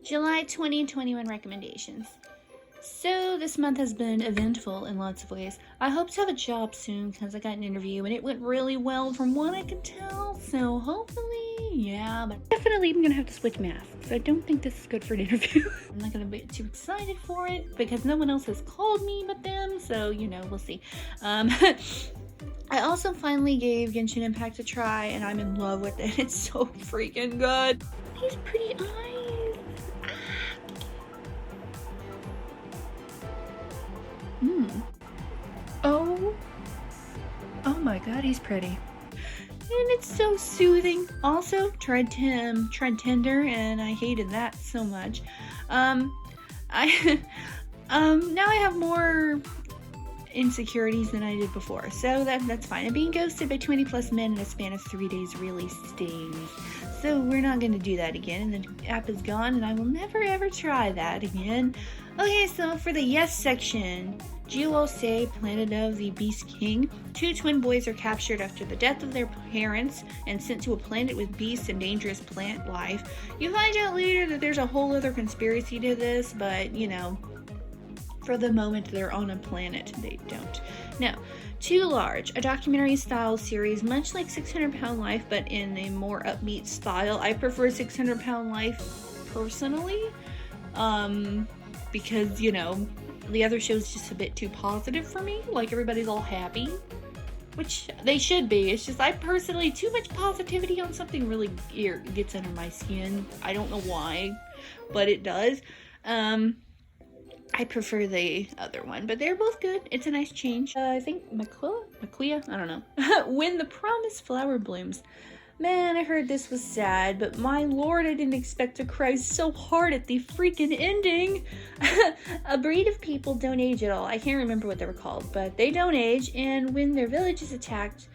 July 2021 recommendations. So this month has been eventful in lots of ways. I hope to have a job soon because I got an interview and it went really well from what I can tell. So hopefully, yeah, but definitely I'm gonna have to switch masks. I don't think this is good for an interview. I'm not gonna be too excited for it because no one else has called me but them. So, we'll see. I also finally gave Genshin Impact a try and I'm in love with it. It's so freaking good. These pretty eyes. Oh my god, he's pretty. And it's so soothing. Also, tried Tinder and I hated that so much. Now I have more insecurities than I did before, so that's fine. And being ghosted by 20 plus men in a span of 3 days really stings. So we're not going to do that again, and the app is gone, and I will never ever try that again. Okay, so for the yes section, Jiwoo-se, planet of the Beast King. 2 twin boys are captured after the death of their parents and sent to a planet with beasts and dangerous plant life. You find out later that there's a whole other conspiracy to this, but for the moment they're on a planet. They don't. Now, Too Large, a documentary-style series, much like 600-Pound Life, but in a more upbeat style. I prefer 600-Pound Life personally, because, the other show's just a bit too positive for me. Like, everybody's all happy, which they should be. It's just, I personally, too much positivity on something really gets under my skin. I don't know why, but it does. I prefer the other one, but they're both good. It's a nice change. I think Maquia? I don't know. When the Promised Flower Blooms. Man, I heard this was sad, but my lord, I didn't expect to cry so hard at the freaking ending. A breed of people don't age at all. I can't remember what they were called, but they don't age, and when their village is attacked,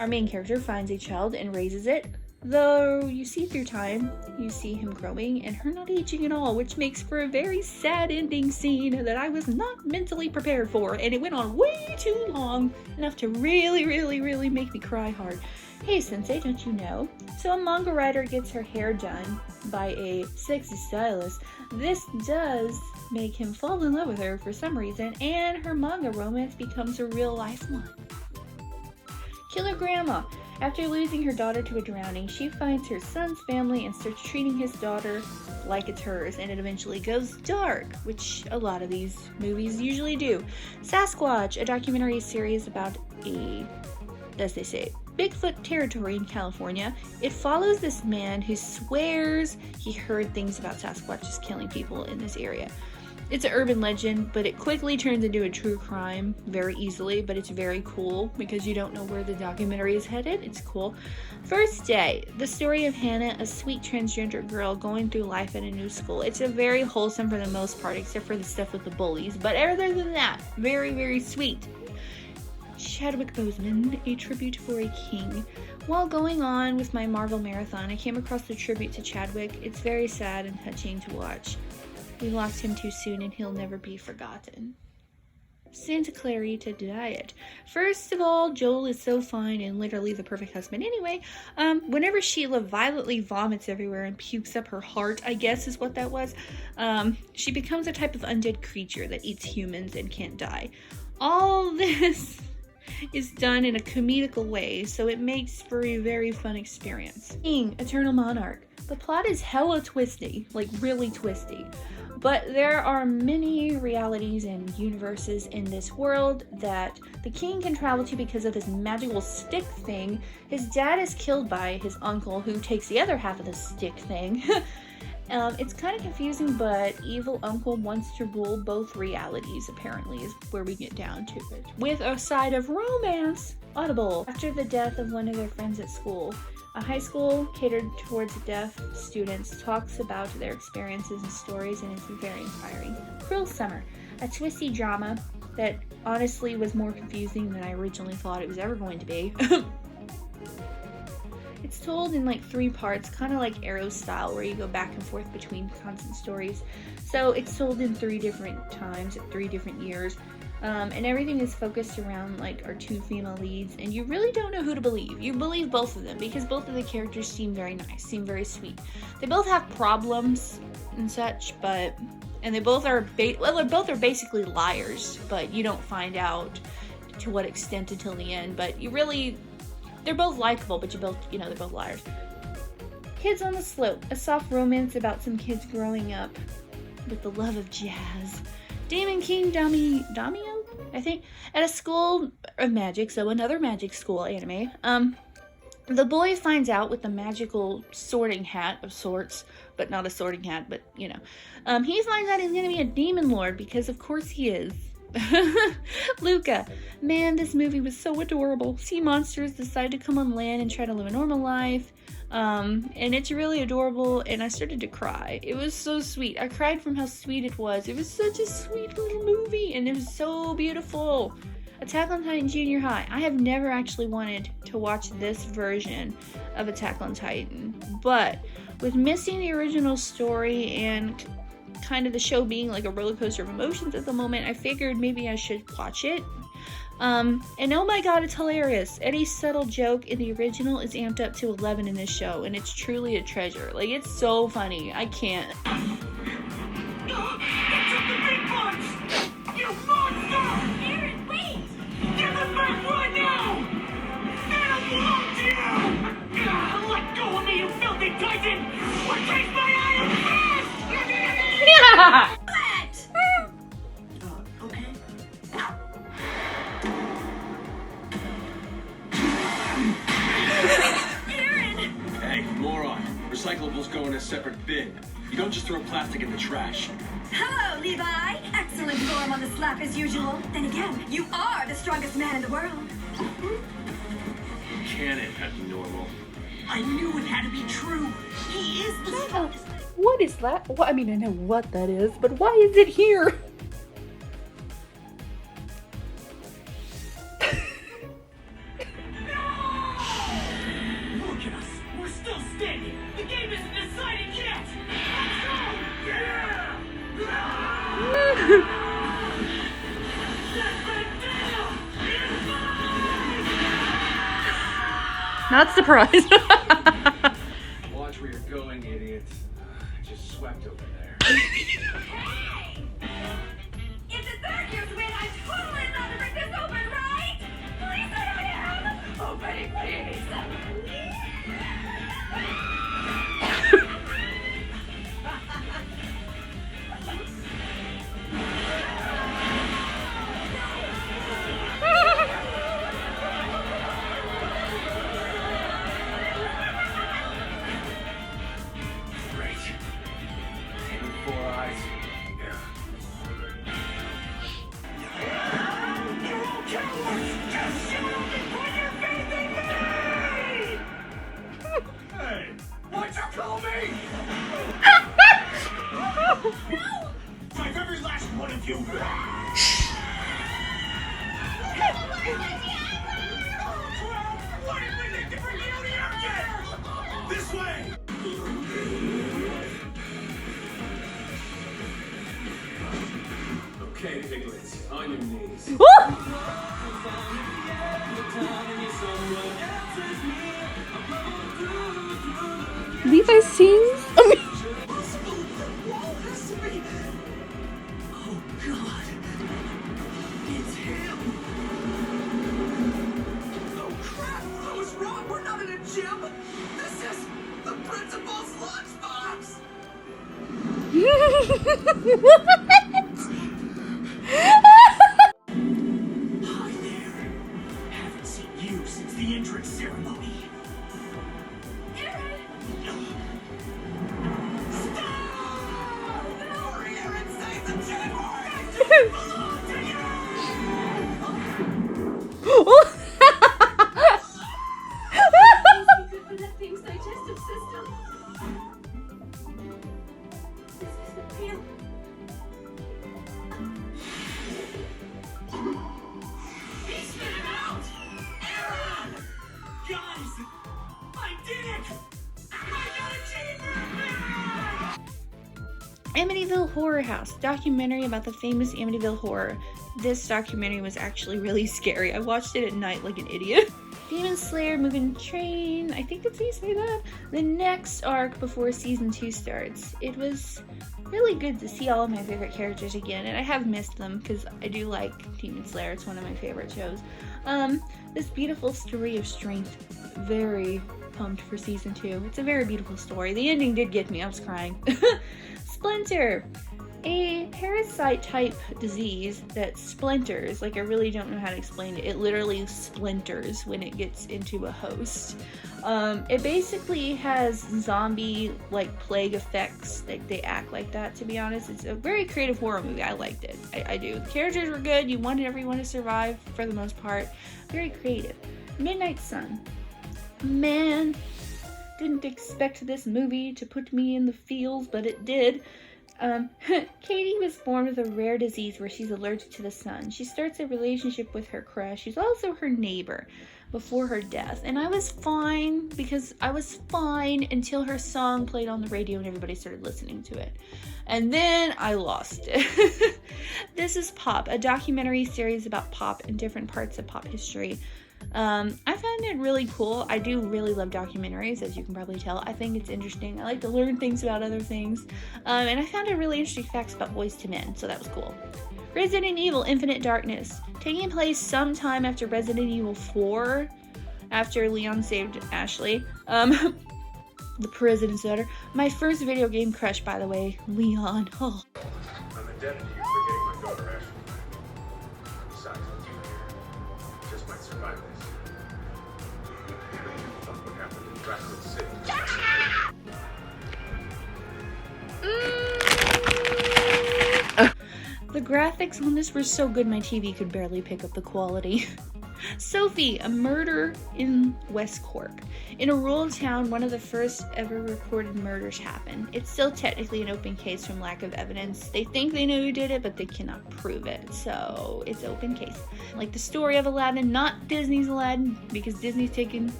our main character finds a child and raises it. Though you see through time, you see him growing and her not aging at all, which makes for a very sad ending scene that I was not mentally prepared for, and it went on way too long, enough to really, really, really make me cry hard. Hey sensei, don't you know? So a manga writer gets her hair done by a sexy stylist. This does make him fall in love with her for some reason, and her manga romance becomes a real life one. Killer Grandma. After losing her daughter to a drowning, she finds her son's family and starts treating his daughter like it's hers, and it eventually goes dark, which a lot of these movies usually do. Sasquatch, a documentary series about as they say, Bigfoot territory in California. It follows this man who swears he heard things about Sasquatches killing people in this area. It's an urban legend, but it quickly turns into a true crime very easily, but it's very cool because you don't know where the documentary is headed. It's cool. First Day, the story of Hannah, a sweet transgender girl going through life at a new school. It's a very wholesome for the most part, except for the stuff with the bullies, but other than that, very, very sweet. Chadwick Boseman, a tribute for a king. While going on with my Marvel marathon, I came across the tribute to Chadwick. It's very sad and touching to watch. We lost him too soon and he'll never be forgotten. Santa Clarita Diet. First of all, Joel is so fine and literally the perfect husband anyway. Whenever Sheila violently vomits everywhere and pukes up her heart, I guess is what that was, she becomes a type of undead creature that eats humans and can't die. All this is done in a comedical way, so it makes for a very fun experience. King, Eternal Monarch. The plot is hella twisty, like really twisty. But there are many realities and universes in this world that the king can travel to because of this magical stick thing. His dad is killed by his uncle, who takes the other half of the stick thing. It's kind of confusing, but evil uncle wants to rule both realities, apparently, is where we get down to it. With a side of romance. Audible. After the death of one of their friends at school, a high school catered towards deaf students talks about their experiences and stories, and it's very inspiring. Cruel Summer, a twisty drama that honestly was more confusing than I originally thought it was ever going to be. It's told in like 3 parts, kind of like Arrow style, where you go back and forth between constant stories. So it's told in 3 different times, at 3 different years. And everything is focused around like our two female leads, and you really don't know who to believe. You believe both of them because both of the characters seem very nice, seem very sweet. They both have problems and such, and they both are both are basically liars, but you don't find out to what extent until the end. But they're both likable, but they're both liars. Kids on the Slope, a soft romance about some kids growing up with the love of jazz. Damon King Damio, I think, at a school of magic, so another magic school anime. The boy finds out with the magical sorting hat of sorts, but not a sorting hat, but he finds out he's gonna be a demon lord because of course he is. Luca, man, this movie was so adorable. Sea monsters decide to come on land and try to live a normal life. And it's really adorable, and I started to cry. It was so sweet. I cried from how sweet it was. It was such a sweet little movie, and it was so beautiful. Attack on Titan Junior High. I have never actually wanted to watch this version of Attack on Titan, but with missing the original story and kind of the show being like a roller coaster of emotions at the moment, I figured maybe I should watch it. And oh my god, it's hilarious. Eddie's subtle joke in the original is amped up to 11 in this show, and it's truly a treasure. Like, it's so funny. I can't. You monster! Eren, wait! Give it back right now! They don't belong to you! Let go of me, you filthy titan! Or taste my iron fist! Yeah! Okay. Eren! Hey, moron. Recyclables go in a separate bin. You don't just throw plastic in the trash. Hello, Levi. Excellent form on the slap as usual. Then again, you are the strongest man in the world. Can it be normal? I knew it had to be true. He is the strongest. What is that? Well, I mean, I know what that is, but why is it here? Look at us. We're still standing. The game isn't decided yet. Let's go! Yeah! Not surprised. Watch where you're going, idiot. I just swept over there. Hey! If the third year's win, I'm totally allowed to break this open, right? Please let me out! Open it, please! Great. Him with 4 eyes. You're all cowards! Just shut up and put your faith in me! Hey, what'd you call me? Drive every last one of you! What did we think to bring you out here? This way! Okay, piglets. On your knees. Levi sings. Oh God! It's him! Oh crap! I was wrong! We're not in a gym! This is the principal's lunchbox! Hi there! Haven't seen you since the entrance ceremony. Stop! Hurry, Eren, save the gym! I don't belong to you! Good for that thing's digestive system. This isn't real. He spit it out! Eren! Guys! I did it! I got achievement! Amityville Horror House, documentary about the famous Amityville Horror. this documentary was actually really scary. I watched it at night like an idiot. Demon Slayer Mugen Train, I think that's how you say that. The next arc before season 2 starts. It was really good to see all of my favorite characters again, and I have missed them because I do like Demon Slayer. It's one of my favorite shows. This beautiful story of strength. Very pumped for season 2. It's a very beautiful story. The ending did get me. I was crying. Splinter. A parasite type disease that splinters, like I really don't know how to explain it. It literally splinters when it gets into a host. It basically has zombie like plague effects. Like they act like that, to be honest. It's a very creative horror movie. I liked it. I do. The characters were good. You wanted everyone to survive for the most part. Very creative. Midnight Sun. Man, didn't expect this movie to put me in the feels, but it did. Katie was born with a rare disease where she's allergic to the sun. She starts a relationship with her crush, who's also her neighbor, before her death. And I was fine, because I was fine until her song played on the radio and everybody started listening to it. And then I lost it. This is Pop, a documentary series about pop and different parts of pop history. I found it really cool. I do really love documentaries, as you can probably tell. I think it's interesting. I like to learn things about other things. And I found it really interesting facts about Boyz II Men, so that was cool. Resident Evil Infinite Darkness. Taking place sometime after Resident Evil 4, after Leon saved Ashley. The president's daughter. My first video game crush, by the way, Leon. Oh. I'm indebted to you for getting my daughter Ashley. Besides, with you here, just might survive this. What happened in Raccoon City? The graphics on this were so good my TV could barely pick up the quality. Sophie, a murder in West Cork. In a rural town, one of the first ever recorded murders happened. It's still technically an open case from lack of evidence. They think they know who did it, but they cannot prove it. So it's open case. Like the story of Aladdin, not Disney's Aladdin, because Disney's taken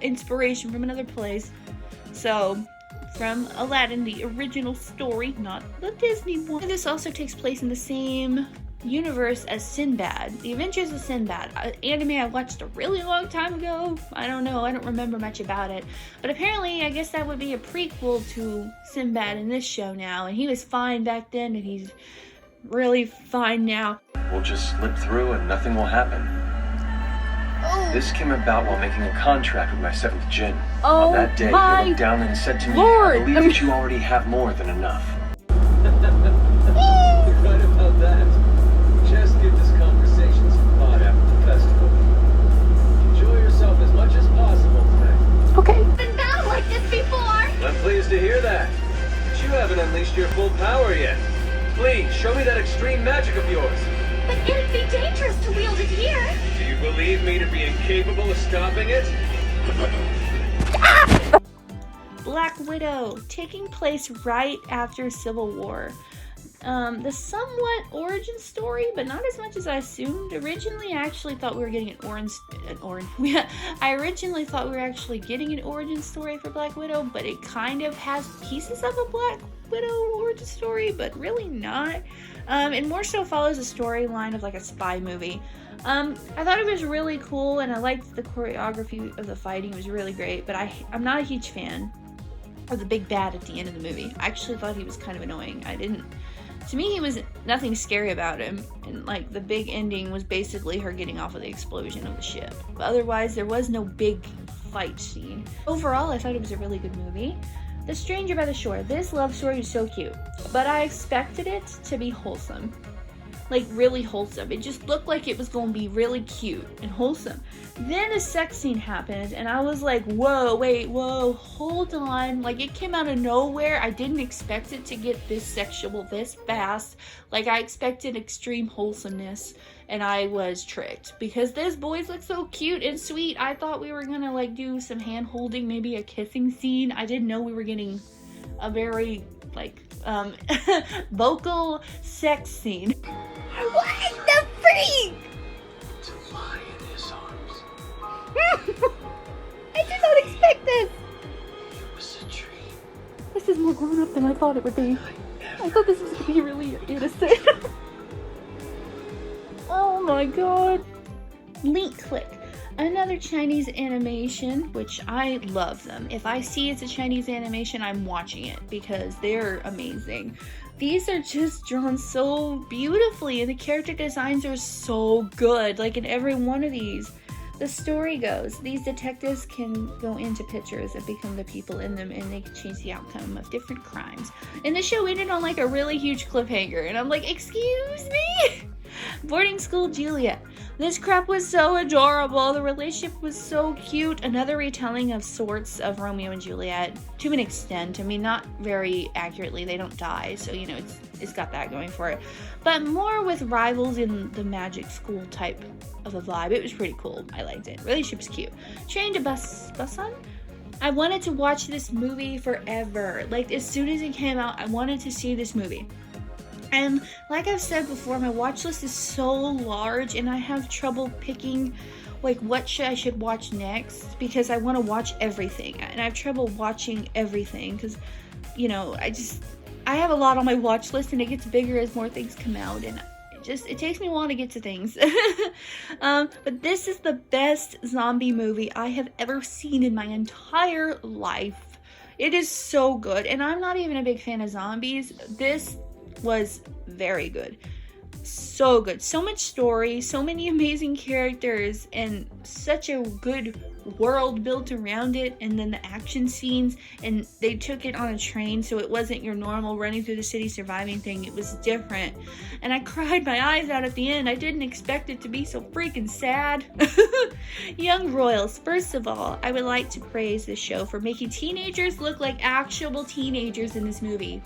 inspiration from another place. So from Aladdin, the original story, not the Disney one. This also takes place in the same universe as Sinbad, The Adventures of Sinbad, anime I watched a really long time ago. I don't know, I don't remember much about it, but apparently I guess that would be a prequel to Sinbad in this show now, and he was fine back then and he's really fine now. We'll just slip through and nothing will happen. This came about while making a contract with my 7th Jinn. On that day, he looked down and said to me, I believe that you already have more than enough. Right about that. Just give this conversation some thought after the festival. Enjoy yourself as much as possible today. Okay. Been bad like this before. I'm pleased to hear that. But you haven't unleashed your full power yet. Please, show me that extreme magic of yours. But it'd be dangerous to wield it here. Do you believe me to be incapable of stopping it? Black Widow, taking place right after Civil War. The somewhat origin story, but not as much as I assumed. Originally, I actually thought we were getting I originally thought we were actually getting an origin story for Black Widow, but it kind of has pieces of a Black Widow origin story, but really not. It more so follows a storyline of like a spy movie. I thought it was really cool, and I liked the choreography of the fighting. It was really great, but I'm not a huge fan of the big bad at the end of the movie. I actually thought he was kind of annoying. To me, he was nothing scary about him, and like the big ending was basically her getting off of the explosion of the ship. But otherwise, there was no big fight scene. Overall, I thought it was a really good movie. The Stranger by the Shore. This love story is so cute, but I expected it to be wholesome. Like really wholesome. It just looked like it was going to be really cute and wholesome. Then a sex scene happened and I was like, whoa, wait, whoa, hold on. Like it came out of nowhere. I didn't expect it to get this sexual this fast. Like I expected extreme wholesomeness and I was tricked because those boys look so cute and sweet. I thought we were going to like do some hand holding, maybe a kissing scene. I didn't know we were getting a very like vocal sex scene. What the freak? To lie in his arms. I did not expect this. It was a dream. This is more grown up than I thought it would be. I thought this was going to be really innocent. Oh my god. Link Click. Another Chinese animation, which I love them. If I see it's a Chinese animation, I'm watching it because they're amazing. These are just drawn so beautifully and the character designs are so good. Like in every one of these. The story goes, these detectives can go into pictures and become the people in them and they can change the outcome of different crimes. And the show ended on like a really huge cliffhanger and I'm like, excuse me? Boarding School Juliet. This crap was so adorable. The relationship was so cute. Another retelling of sorts of Romeo and Juliet to an extent. I mean, not very accurately. They don't die, so you know it's got that going for it. But more with rivals in the magic school type of a vibe. It was pretty cool. I liked it. Relationship was cute. Train to Busan. I wanted to watch this movie forever. Like as soon as it came out, I wanted to see this movie. And like I've said before, my watch list is so large and I have trouble picking like what I should watch next because I want to watch everything. And I have trouble watching everything because, you know, I have a lot on my watch list and it gets bigger as more things come out and it takes me a while to get to things. But this is the best zombie movie I have ever seen in my entire life. It is so good. And I'm not even a big fan of zombies. This was very good. So good. So much story, so many amazing characters, and such a good world built around it, and then the action scenes, and they took it on a train, so it wasn't your normal running through the city surviving thing. It was different. And I cried my eyes out at the end. I didn't expect it to be so freaking sad. Young Royals. First of all, I would like to praise this show for making teenagers look like actual teenagers in this movie.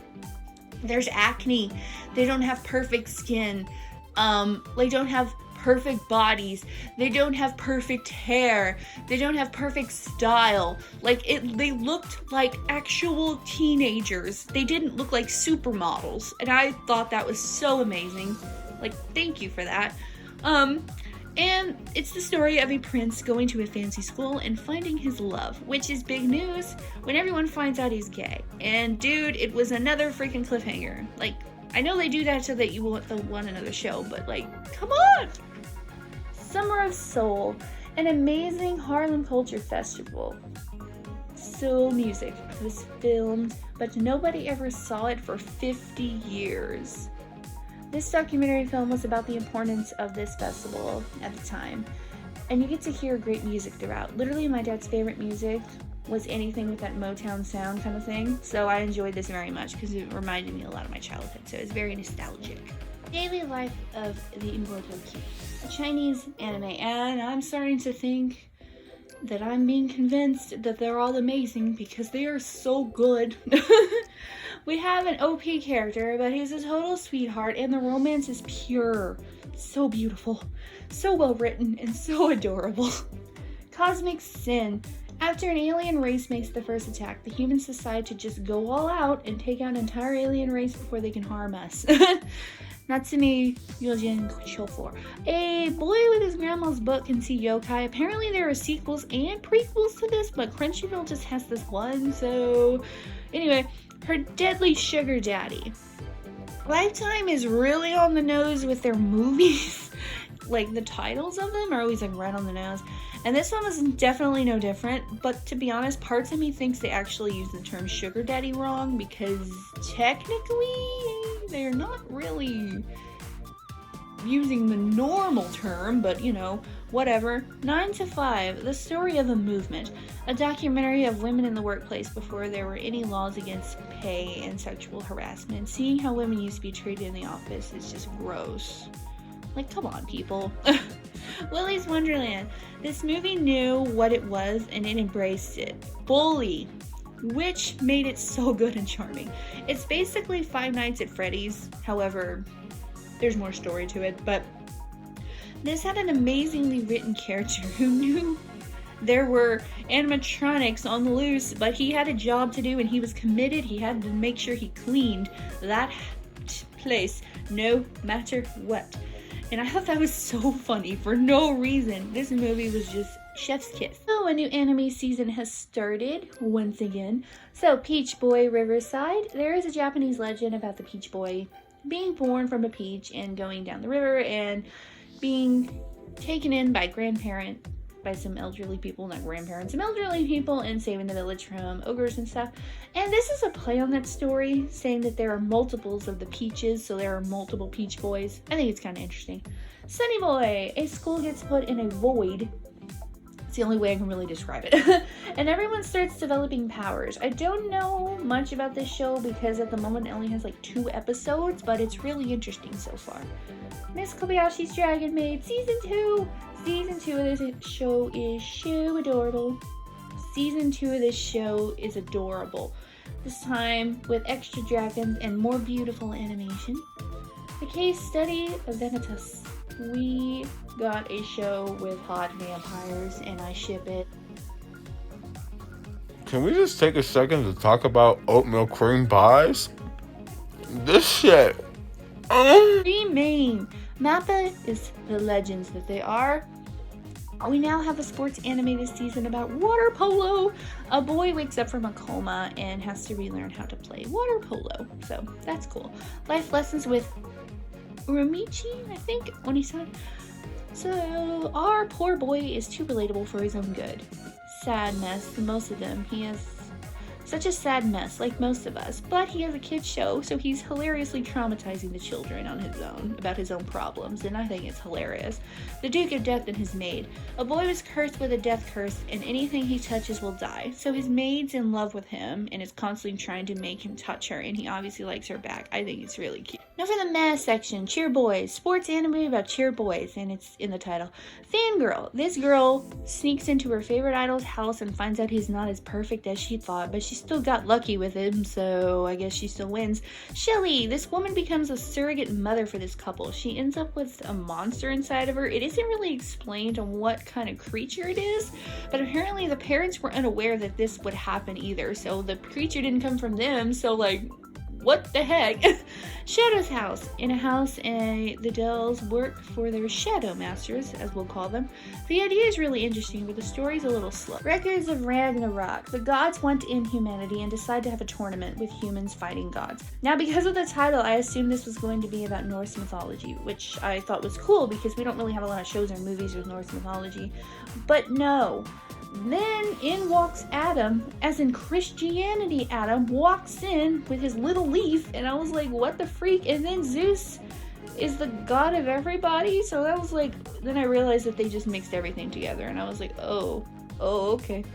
There's acne. They don't have perfect skin. They don't have perfect bodies. They don't have perfect hair. They don't have perfect style. They looked like actual teenagers. They didn't look like supermodels. And I thought that was so amazing. Like, thank you for that. And it's the story of a prince going to a fancy school and finding his love, which is big news when everyone finds out he's gay. And dude, it was another freaking cliffhanger. Like, I know they do that so that you want another show, but like, come on! Summer of Soul, an amazing Harlem Culture Festival. Soul music was filmed, but nobody ever saw it for 50 years. This documentary film was about the importance of this festival at the time, and you get to hear great music throughout. Literally, my dad's favorite music was anything with that Motown sound kind of thing, so I enjoyed this very much because it reminded me a lot of my childhood, so it's very nostalgic. Daily Life of the Immortal King, a Chinese anime, and I'm starting to think that I'm being convinced that they're all amazing because they are so good. We have an OP character, but he's a total sweetheart, and the romance is pure. So beautiful, so well written, and so adorable. Cosmic Sin. After an alien race makes the first attack, the humans decide to just go all out and take out an entire alien race before they can harm us. Natsumi Yojin Shofor. A boy with his grandma's book can see yokai. Apparently there are sequels and prequels to this, but Crunchyroll just has this one, so... Anyway, Her Deadly Sugar Daddy. Lifetime is really on the nose with their movies. Like, the titles of them are always like right on the nose. And this one was definitely no different, but to be honest, parts of me thinks they actually use the term sugar daddy wrong because technically they're not really using the normal term, but you know, whatever. 9 to 5, the story of a movement, a documentary of women in the workplace before there were any laws against pay and sexual harassment. Seeing how women used to be treated in the office is just gross. Like, come on, people. Willy's Wonderland. This movie knew what it was and it embraced it. Bully, which made it so good and charming. It's basically Five Nights at Freddy's, however, there's more story to it, but this had an amazingly written character who knew there were animatronics on the loose, but he had a job to do and he was committed. He had to make sure he cleaned that place no matter what. And I thought that was so funny for no reason. This movie was just chef's kiss. So a new anime season has started once again. So Peach Boy Riverside. There is a Japanese legend about the Peach Boy being born from a peach and going down the river and being taken in by some elderly people, not grandparents, some elderly people, and saving the village from ogres and stuff. And this is a play on that story, saying that there are multiples of the Peaches, so there are multiple Peach Boys. I think it's kind of interesting. Sunny Boy, a school gets put in a void. It's the only way I can really describe it. And everyone starts developing powers. I don't know much about this show because at the moment it only has like 2 episodes, but it's really interesting so far. Miss Kobayashi's Dragon Maid Season 2. Season 2 of this show is so adorable. Season 2 of this show is adorable. This time with extra dragons and more beautiful animation. The Case Study of Vanitas. We got a show with hot vampires and I ship it. Can we just take a second to talk about oatmeal cream pies? This shit. Remain. Mappa is the legends that they are. We now have a sports anime this season about water polo. A boy wakes up from a coma and has to relearn how to play water polo. So that's cool. Life lessons with Uramichi, I think, when he said. So our poor boy is too relatable for his own good. Sad mess, most of them. He has such a sad mess, like most of us. But he has a kid's show, so he's hilariously traumatizing the children on his own, about his own problems, and I think it's hilarious. The Duke of Death and his maid. A boy was cursed with a death curse, and anything he touches will die. So his maid's in love with him, and is constantly trying to make him touch her, and he obviously likes her back. I think it's really cute. Now for the meh section, Cheer Boys. Sports anime about cheer boys, and it's in the title. Fangirl. This girl sneaks into her favorite idol's house and finds out he's not as perfect as she thought, but she still got lucky with him, so I guess she still wins. Shelly. This woman becomes a surrogate mother for this couple. She ends up with a monster inside of her. It isn't really explained on what kind of creature it is, but apparently the parents were unaware that this would happen either, so the creature didn't come from them, so like, what the heck? Shadow's house. In a house, the Dells work for their shadow masters, as we'll call them. The idea is really interesting, but the story's a little slow. Records of Ragnarok. The gods want to end humanity and decide to have a tournament with humans fighting gods. Now, because of the title, I assumed this was going to be about Norse mythology, which I thought was cool because we don't really have a lot of shows or movies with Norse mythology. But no. Then in walks Adam, as in Christianity Adam, walks in with his little leaf, and I was like, what the freak? And then Zeus is the god of everybody, so that was like, then I realized that they just mixed everything together, and I was like, oh, okay.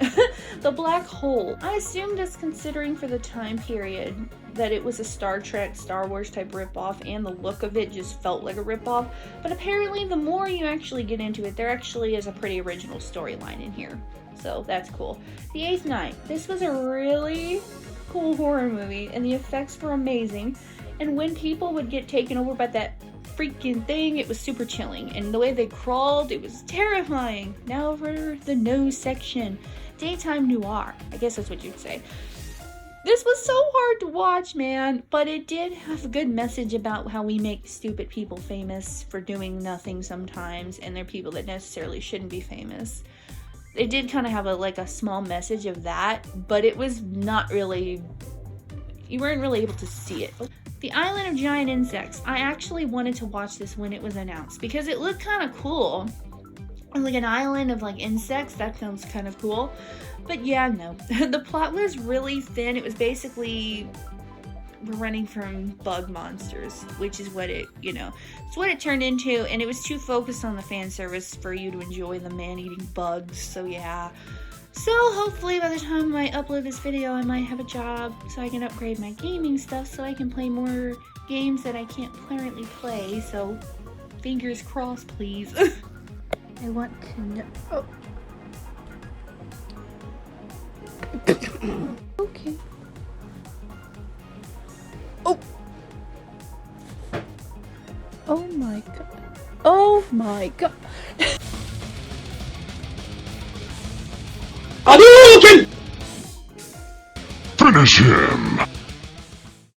The Black Hole. I assumed, as considering for the time period, that it was a Star Trek, Star Wars type ripoff, and the look of it just felt like a ripoff, but apparently the more you actually get into it, there actually is a pretty original storyline in here. So that's cool. The Eighth Night. This was a really cool horror movie, and the effects were amazing. And when people would get taken over by that freaking thing, it was super chilling. And the way they crawled, it was terrifying. Now for the no section. Daytime noir. I guess that's what you'd say. This was so hard to watch, man, but it did have a good message about how we make stupid people famous for doing nothing sometimes, and they're people that necessarily shouldn't be famous. It did kind of have a small message of that, but it was not really, you weren't really able to see it. The Island of Giant Insects. I actually wanted to watch this when it was announced because it looked kind of cool. Like an island of like insects, that sounds kind of cool. But yeah, no. The plot was really thin. It was basically we're running from bug monsters, which is what it, it's what it turned into, and it was too focused on the fan service for you to enjoy the man-eating bugs, so yeah. So hopefully by the time I upload this video, I might have a job so I can upgrade my gaming stuff so I can play more games that I can't currently play, so fingers crossed, please. I want to know. Oh. Okay. Oh. Oh my god. Oh my god. Finish him!